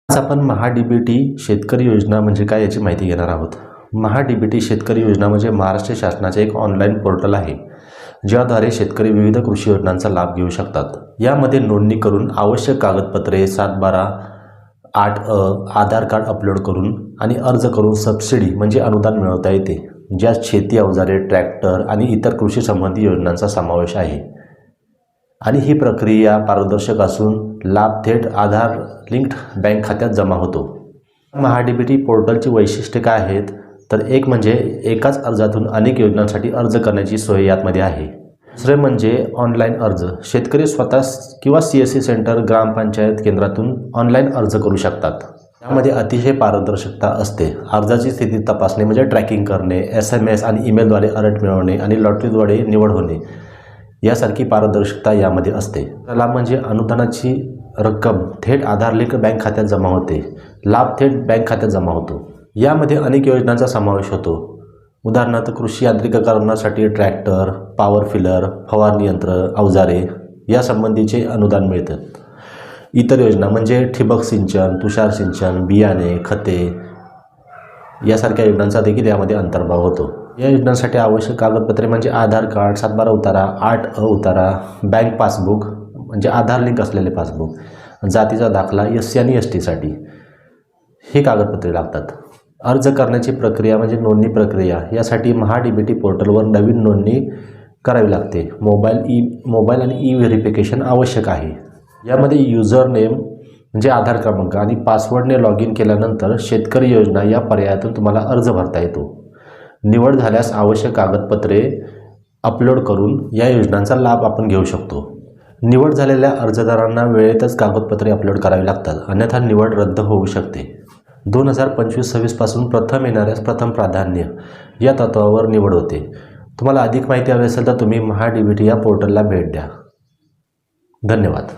आज आपण महा-डी-बी-टी शेतकरी योजना म्हणजे काय याची माहिती घेणार आहोत। महा-डी-बी-टी शेतकरी योजना म्हणजे महाराष्ट्र शासनाचे एक ऑनलाईन पोर्टल आहे, ज्याद्वारे शेतकरी विविध कृषी योजनांचा लाभ घेऊ शकतात। यामध्ये नोंदणी करून आवश्यक कागदपत्रे 712 8अ आधार कार्ड अपलोड करून आणि अर्ज करून सबसिडी म्हणजे अनुदान मिळवता येते, ज्यात शेती अवजारे, ट्रॅक्टर आणि इतर कृषी संबंधी योजनांचा समावेश आहे। आणि ही प्रक्रिया पारदर्शक असून लाभ थेट आधार लिंक्ड बँक खात्यात जमा होतो। महा-डी-बी-टी पोर्टलची वैशिष्ट्ये काय आहेत तर एक म्हणजे एकाच अर्जातून अनेक योजनांसाठी अर्ज करण्याची सोय यामध्ये आहे। दुसरे म्हणजे ऑनलाईन अर्ज, शेतकरी स्वतः किंवा CSC सेंटर ग्रामपंचायत केंद्रातून ऑनलाईन अर्ज करू शकतात। यामध्ये अतिशय पारदर्शकता असते। अर्जाची स्थिती तपासणे म्हणजे ट्रॅकिंग करणे, SMS आणि ईमेलद्वारे अलर्ट मिळवणे आणि लॉटरीद्वारे निवड होणे यासारखी पारदर्शकता यामध्ये असते। लाभ म्हणजे अनुदानाची रक्कम थेट आधार लिंक बँक खात्यात जमा होते, लाभ थेट बँक खात्यात जमा होतो। यामध्ये अनेक योजनांचा समावेश होतो, उदाहरणार्थ कृषी यांत्रिकीकरणासाठी ट्रॅक्टर, पॉवर फिलर, फवारणी यंत्र, अवजारे यासंबंधीचे अनुदान मिळतात। इतर योजना म्हणजे ठिबक सिंचन, तुषार सिंचन, बियाणे, खते यासारख्या योजनांचा देखील यामध्ये अंतर्भाव होतो। या योजनांसाठी आवश्यक कागदपत्रे म्हणजे आधार कार्ड, 712 उतारा, 8अ उतारा, बँक पासबुक म्हणजे आधार लिंक असलेले पासबुक, जातीचा दाखला SC आणि ST साठी ही कागदपत्रे लागतात। अर्ज करण्याची प्रक्रिया म्हणजे नोंदणी प्रक्रिया, यासाठी महा-डी-बी-टी पोर्टलवर नवीन नोंदणी करावी लागते। मोबाईल आणि ई-व्हेरिफिकेशन आवश्यक आहे। यामध्ये युजर नेम म्हणजे आधार क्रमांक आणि पासवर्डने लॉग इन केल्यानंतर शेतकरी योजना या पर्यायातून तुम्हाला अर्ज भरता येतो। निवड झाल्यास आवश्यक कागदपत्रे अपलोड करून या योजनांचा लाभ आपण घेऊ शकतो। निवड झालेल्या अर्जदारांना वेळेतच कागदपत्रे अपलोड करावी लागतात, अन्यथा निवड रद्द होऊ शकते। 2025-26 पासून प्रथम येणाऱ्यास प्रथम प्राधान्य या तत्वावर निवड होते। तुम्हाला अधिक माहिती हवी असेल तर तुम्ही महा-डी-बी-टी या पोर्टलला भेट द्या। धन्यवाद।